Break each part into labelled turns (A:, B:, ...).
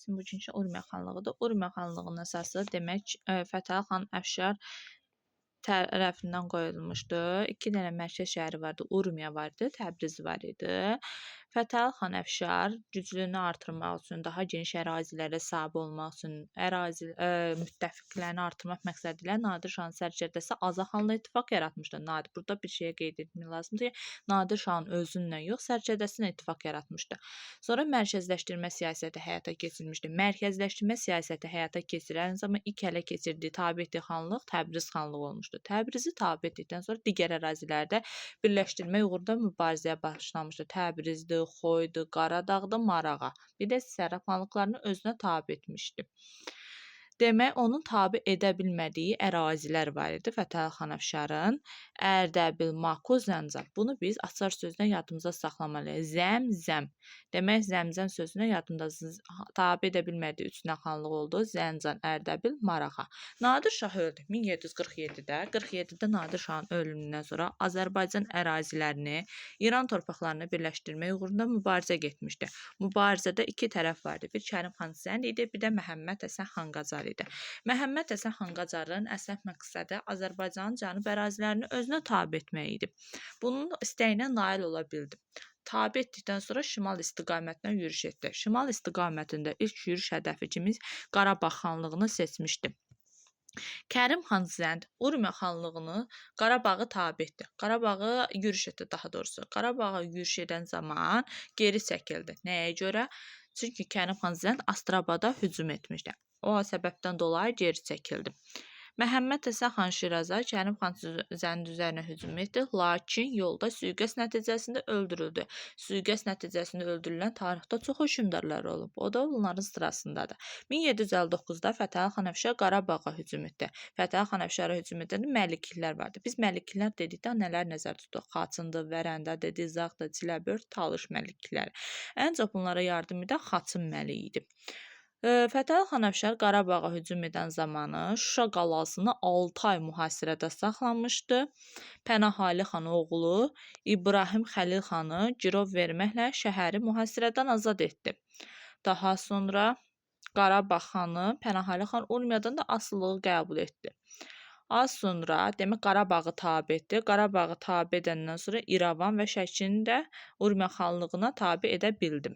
A: Bizim bugünkü Urmiya xanlığıdır. Urmiya xanlığının əsası demək Fətəli xan Əfşar tərəfindən qoyulmuşdu. 2 dənə mərkəz şəhəri vardı. Urmiya vardı, Təbriz var idi. Fətəli xan Əfşar güclüyünü artırmaq üçün, daha geniş ərazilərə sahib olmaq üçün, müttəfiqlərini artırmaq məqsədi ilə Nadir Şahın sərkərdəsi Aza xanla ittifaq yaratmışdı. Burada bir şeyə qeyd etmək lazımdır ki, Nadir Şahın özünlə yox, sərkərdəsi ilə ittifaq yaratmışdı. Sonra mərkəzləşdirmə siyasəti həyata keçirilmişdi. Mərkəzləşdirmə siyasəti həyata keçirən zaman ilk ələ keçirdiyi tabe etdiyi xanlıq Təbriz xanlığı olmuşdu. Təbrizi tabe etdikdən sonra digər ərazilərdə birləşdirmək uğrunda mübarizəyə başlamışdı. Təbrizdir, Xoydur, Qaradağdır, Marağa. Bir də Sərhəd xanlıqlarını özünə tabe etmişdi. Demək, onun tabe edə bilmədiyi ərazilər var idi Fətəli xan Əfşarın. Ərdəbil, Mako, Zəncəm. Bunu biz açar sözünə yadımıza saxlamalıyıq. Zəmzəm. Demək, Zəmzəm sözünə yadımda tabe edə bilmədiyi 3 xanlıq oldu. Zəncəm, Ərdəbil, Marağa. Nadir Şah öldü 1747-də. 47-də Nadir Şahın ölümündən sonra Azərbaycan ərazilərini, İran torpaqlarını birləşdirmək uğrunda mübarizə getmişdi. Mübarizədə 2 tərəf vardı. Bir Kərim xan Zənd idi, bir də Məhəmməd Həsən xan Qacar idi. Məhəmməd Həsən xan Qacarın əsas məqsədi Azərbaycanın cənub ərazilərini özünə tabe etmək idi. Bunun istəyinə nail ola bildi. Tabe etdikdən sonra şimal istiqamətinə yürüş etdi. Şimal istiqamətində ilk yürüş hədəfi kimi Qarabağ xanlığını seçmişdi. Kərim xan Zənd Urmiya xanlığını Qarabağı tabe etdi. Qarabağı yürüş etdi daha doğrusu. Qarabağa yürüş edən zaman geri çəkildi. Nəyə görə? Çünki Kərim xan Zənd Astrabada hücum etmişdi. O səbəbdən dolayı geri çəkildi. Məhəmməd Həsən xan Şiraza Kərim xan Zənd üzərinə hücum etdi, lakin yolda sui-qəsd nəticəsində öldürüldü. Sui-qəsd nəticəsində öldürülən tarixdə çox hökmdarlar olub. O da bunların sırasındadır. 1759-da Fətəli xan Əfşar Qarabağa hücum etdi. Fətəli xan Əfşara hücum edəndə Məliklər vardı. Biz Məliklər dedikdə nələr nəzərdə tutuq? Xaçındır, Vərəndə, Dizaqdır, Çiləbörd, Talış Məlikləri. Ən çox bunlara yardım edən Xaçın Məliyi idi. Fətəli xan Əfşar Qarabağa hücum edən zamanı Şuşa qalasını 6 ay mühasirədə saxlamışdı. Pənahali xan oğlu İbrahim Xəlil xanı girov verməklə şəhəri mühasirədən azad etdi. Daha sonra Qarabağ xanı Pənahali xan Urmiyadan da asılılığı qəbul etdi. Az sonra demək Qarabağı tabe etdi. Qarabağı tabe edəndən sonra İrəvan və Şəkini də Urmiya xanlığına tabe edə bildi.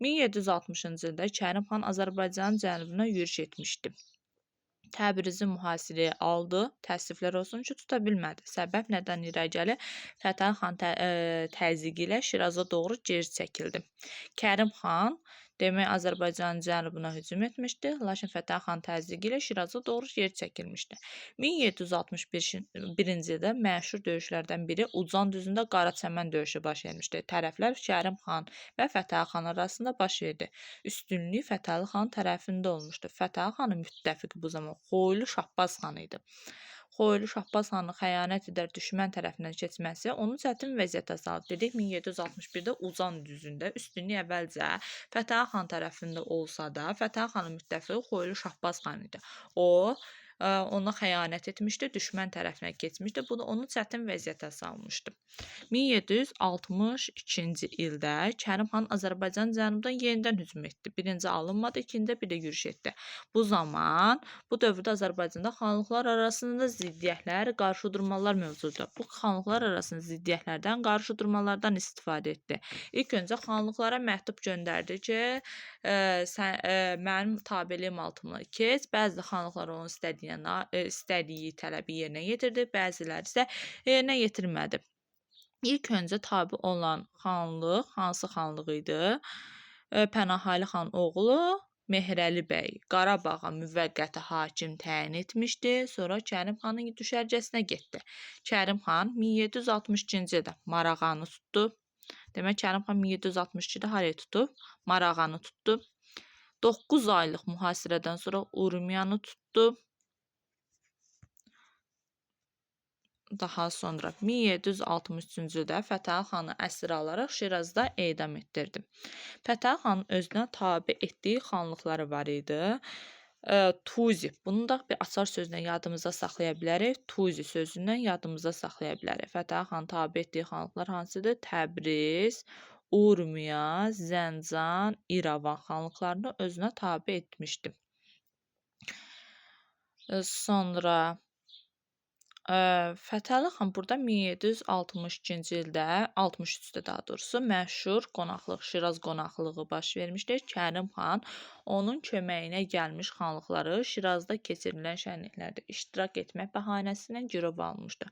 A: 1760-cı ildə Kərim xan Azərbaycanın cənubuna yürüş etmişdi. Təbrizi mühasirəyə aldı. Təəssüflər olsun ki, tuta bilmədi. Səbəb nədən irəli? Fətəli xan təzyiqi ilə Şiraza doğru geri çəkildi. Kərim xan demək Azərbaycanın cənubuna hücum etmişdi, lakin Fətəli xan təzyiqi ilə Şiraza doğru geri çəkilmişdi. 1761-ci ildə məşhur döyüşlərdən biri Ucan düzündə Qaraçəmən döyüşü baş vermişdi. Tərəflər Kərim xan və Fətəli xan arasında baş verdi. Üstünlük Fətəli xan tərəfində olmuşdu. Fətəli xanın müttəfiqi bu zaman Xoylu Şahbaz xan idi. Xoylu Şahbaz xanın xəyanət edər düşmən tərəfindən keçməsi onu çətin vəziyyətə saldı. Dedik 1761-də Ucan düzündə üstünlük əvvəlcə Fətəli xan tərəfində olsa da, Fətəli xanın müttəfiqi Xoylu Şahbaz xan idi. O ona xəyanət etmişdi, düşmən tərəfinə keçmişdi. Bu da onu çətin vəziyyətə salmışdı. 1762-ci ildə Kərim xan Azərbaycan cənubdan yenidən hücum etdi. Birinci alınmadı, ikincide bir də yürüş etdi. Bu zaman, bu dövrdə Azərbaycanda xanlıqlar arasında ziddiyyətlər, qarşıdurmalar mövcuddur. Bu xanlıqlar arasında ziddiyyətlərdən, qarşıdurmalardan istifadə etdi. İlk öncə xanlıqlara məktub göndərdi ki, mənim tabeliyim altımda keç. Bəzi xanlıqlar onun istədiyi tələbi yerinə yetirdi, bəziləri isə yerinə yetirmədi. İlk öncə tabe olan xanlıq hansı xanlıq idi? Pənahali xan oğlu Mehrəli bəy Qarabağa müvəqqəti hakim təyin etmişdi. Sonra Kərim xanın düşərgəsinə getdi. Kərim xan 1762-ci ildə Marağanı tutdu. Demək, Kərim xan 1762-də haraya tutub? Marağanı tutdu. 9 aylıq mühasirədən sonra Urmiyanı tutdu. Daha sonra 1763-cü ildə Fətəli xanı əsir alaraq Şirazda edam etdirdi. Fətəli xanın özünə tabe etdiyi xanlıqları var idi. Tuzi. Bunu da bir açar sözlə yadımıza saxlaya bilərik. Tuzi sözündən yadımıza saxlaya bilərik. Fətəli xan tabe etdiyi xanlıqlar hansıdır? Təbriz, Urmiya, Zəncan, İrəvan xanlıqlarını özünə tabe etmişdi. Sonra Fətəli xan burada 1762-ci ildə, 63-də daha doğrusu məşhur qonaqlıq, Şiraz qonaqlığı baş vermişdir. Kərim xan onun köməyinə gəlmiş xanlıqları Şirazda keçirilən şənliklərdə iştirak etmək bəhanəsi ilə girov almışdı.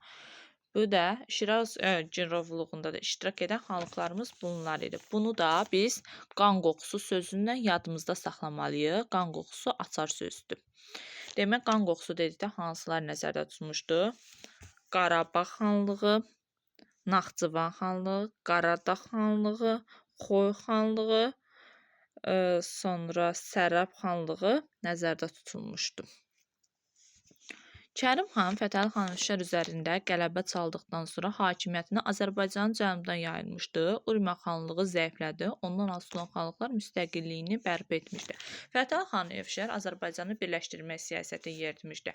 A: Bu da Şiraz girovluğunda da iştirak edən xanlıqlarımız bunlar idi. Bunu da biz qan qoxusu sözündən yadımızda saxlamalıyıq. Qan qoxusu açar sözdür. Demək, qan qoxusu dedikdə hansılar nəzərdə tutulmuşdu? Qarabağ xanlığı, Naxçıvan xanlığı, Qaradağ xanlığı, Xoy xanlığı, sonra Sərab xanlığı nəzərdə tutulmuşdu. Kərim xan Fətəli xan Əfşar üzərində qələbə çaldıqdan sonra hakimiyyətini Azərbaycanın cənubdan yayılmışdı. Urmiya xanlığı zəiflədi. Ondan asılı olan xanlıqlar müstəqilliyini bərpa etmişdi. Fətəli xan Əfşar Azərbaycanı birləşdirmək siyasəti yeritmişdi.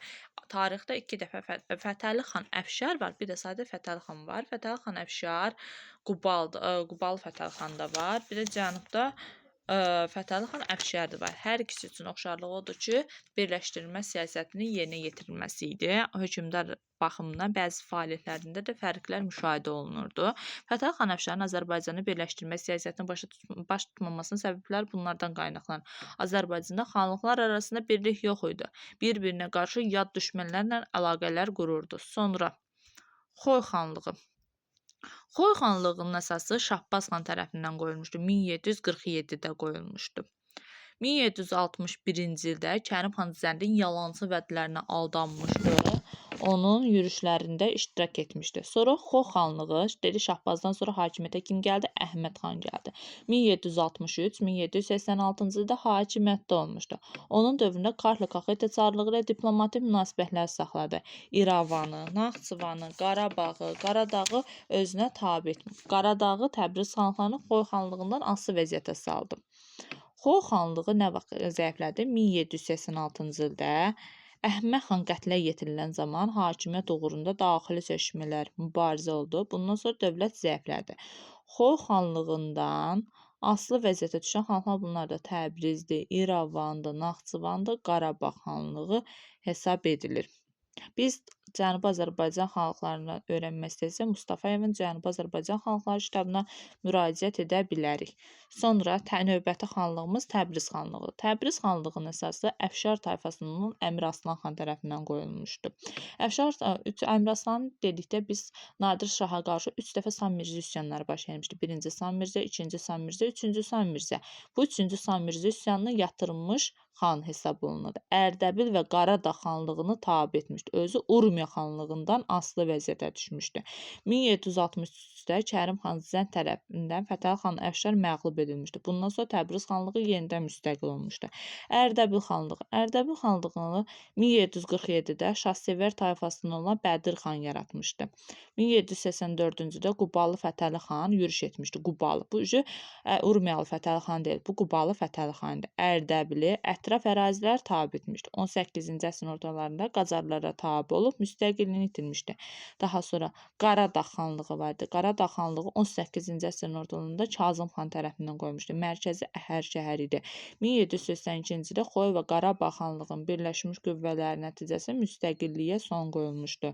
A: Tarixdə 2 dəfə Fətəli xan Əfşar var, bir də sadə Fətəli xan var. Fətəli xan Əfşar Qubalı Fətəli xan da var. Bir də cənubda Fətəli xan Əfşar var. Hər ikisi üçün oxşarlığı odur ki, birləşdirilmə siyasətinin yerinə yetirilməsi idi. Hökmdar baxımından bəzi fəaliyyətlərində də fərqlər müşahidə olunurdu. Fətəli xan Əfşarın Azərbaycanı birləşdirmə siyasətini baş tutmamasının səbəbləri bunlardan qaynaqlanır. Azərbaycanda xanlıqlar arasında birlik yox idi. Bir-birinə qarşı yad düşmənlərlə əlaqələr qururdu. Sonra Xoy xanlığı. Xoy xanlığının əsası Şahbaz xan tərəfindən qoyulmuşdu. 1747-də qoyulmuşdu. 1761-ci ildə Kərim xan Zəndin yalançı vədlərinə aldanmışdı. Onun yürüşlərində iştirak etmişdi. Sonra Xoy xanlığı, dedi Şahbazdan sonra hakimiyyətə kim gəldi? Əhməd xan gəldi. 1763-1786-cı ildə hakimiyyətdə olmuşdu. Onun dövründə Kartlı Kaxeta çarlığı ilə diplomatik münasibətlər saxladı. İrəvanı, Naxçıvanı, Qarabağı, Qaradağı özünə tabe etmiş. Qaradağı Təbriz xanlıqlarını Xoy xanlığından asılı vəziyyətə saldı. Xoy xanlığı nə vaxt zəiflədi? 1786-cı ildə Əhməd xan qətlə yetirilən zaman hakimiyyət uğrunda daxili çəkişmələr, mübarizə oldu. Bundan sonra dövlət zəiflədi. Xoy xanlığından asılı vəziyyətə düşən xanlıqlar bunlar da Təbrizdir, İrəvandır, Naxçıvandır, Qarabağ xanlığı hesab edilir. Biz Cənubi Azərbaycan xanlıqlarını öyrənmək istəsək, Mustafayevin Cənubi Azərbaycan xanlıqları kitabına müraciət edə bilərik. Sonra növbəti xanlığımız Təbriz xanlığı. Təbriz xanlığının əsası Əfşar tayfasının Əmir Aslan xan tərəfindən qoyulmuşdu. Əmir Aslan dedikdə biz Nadir Şaha qarşı 3 dəfə Sammirzə üsyanları baş vermişdi. 1-ci Sammirzə, 2-ci Sammirzə, 3-cü Sammirzə. Bu 3-cü Sammirzə üsyanını yatırılmış xan hesab olunurdu. Ərdəbil və Qaradağ xanlığını tabe etmişdi. Özü Urmiya xanlığından asılı vəziyyətə düşmüşdü. 1763-də Kərim xan Zənd tərəfindən Fətəli xan Əfşar məğlub edilmişdi. Bundan sonra Təbriz xanlığı yenidən müstəqil olmuşdu. Ərdəbil xanlığı. Ərdəbil xanlığını 1747-də Şahsever tayfasından olan Bədir xan yaratmışdı. 1784-cü ildə Qubalı Fətəli xan yürüş etmişdi. Qubalı. Bu Urmiyalı Fətəli xan deyil. Bu Qubalı Fətəli xandır. Ərdəbili ətraf ərazilər tabe etmişdi. 18-ci əsrin ortalarında Qacarlara tabe olub müstəqilliyini itirmişdi. Daha sonra Qaradağ xanlığı vardı. Qaradağ xanlığı 18-ci əsrin ortalarında Kazım xan tərəfindən qoymuşdu. Mərkəzi Əhər şəhəri idi. 1782-ci ildə Xoy və Qarabağ xanlığının birləşmiş qüvvələri nəticəsində müstəqilliyə son qoyulmuşdu.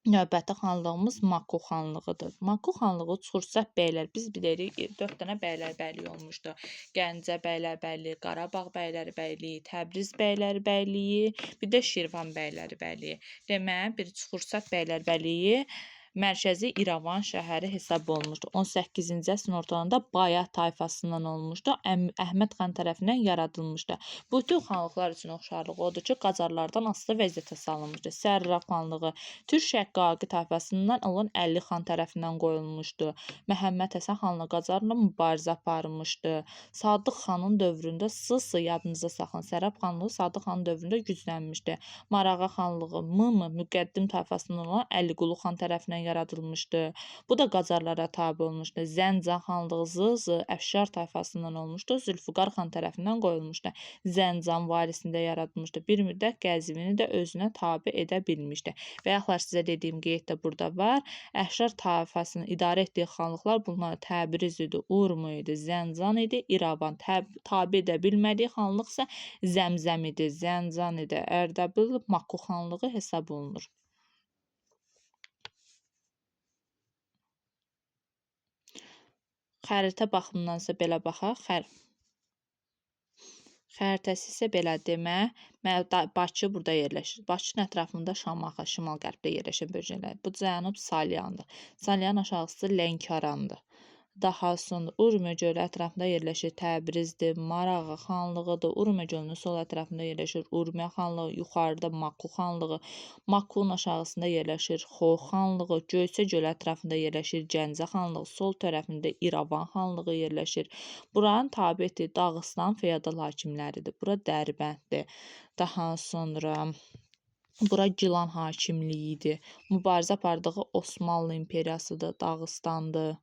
A: Növbəti xanlığımız Maku xanlığıdır. Maku xanlığı Çuxursəh bəylər, biz bilirik 4 dənə bəylərbəyliyi olmuşdu. Gəncə bəylərbəyliyi, Qarabağ bəylərbəyliyi, Təbriz bəylərbəyliyi, bir də Şirvan bəylərbəyliyi. Demək, bir Çuxursəh bəylərbəyliyi mərkəzi İrəvan şəhəri hesab olunmuşdu. 18-ci əsrin ortalarında Bayat tayfasından olmuşdu. Əhməd xan tərəfindən yaradılmışdı. Bütün xanlıqlar üçün oxşarlığı odur ki, Qacarlardan asılı vəziyyətə salınmışdı. Sərraf xanlığı Türk Şəqqaqi tayfasından olan Əli xan tərəfindən qoyulmuşdu. Məhəmməd Həsən xanla Qacarla mübarizə aparmışdı. Sadıq xanın dövründə Sısı yadınızda saxlayın. Sərraf xanlığı Sadıq xanın dövründə güclənmişdi. Marağa xanlığı Müqəddim tayfasından olan Əliqulu xan tərəfindən tərəfindən yaradılmışdı. Bu da Qacarlara tabe olmuşdu. Zəncən xanlığı Zı Əfşar tayfasından olmuşdu. Zülfüqar xan tərəfindən qoyulmuşdu. Zəncan varisində yaradılmışdı. Bir müddət Qəzvini də özünə tabe edə bilmişdi. Və yaxud sizə dediyim qeyd də burada var. Əfşar tayfasını idarə etdiyi xanlıqlar bunlar Təbriz idi, Urmu idi, Zəncan idi, İrəvan. Tabe edə bilmədiyi xanlıq isə Zəmzəm idi, Zəncan idi, Ərdəbil, Makku xanlığı hesab olunur. Xəritə baxımından isə belə baxaq. Xəritəsi isə belədir. Bakı burada yerləşir. Bakının ətrafında Şamaxı, şimal-qərbdə yerləşən bölgələr. Bu cənub Salyandır. Salyan aşağısı Lənkərandır. Daha sonra Urmiya gölü ətrafında yerləşir Təbrizdir, Marağa xanlığıdır. Urmiya gölünün sol ətrafında yerləşir Urmiya xanlığı, yuxarıda Makku xanlığı, Makkunun aşağısında yerləşir Xo xanlığı, Göyçə gölü ətrafında yerləşir Gəncə xanlığı, sol tərəfində İrəvan xanlığı yerləşir. Buranın tabe etdiyi Dağıstan feodal hakimləridir. Bura Dərbənddir. Daha sonra bura Gilan hakimliyidir. Mübarizə apardığı Osmanlı imperiyasıdır, Dağıstandır.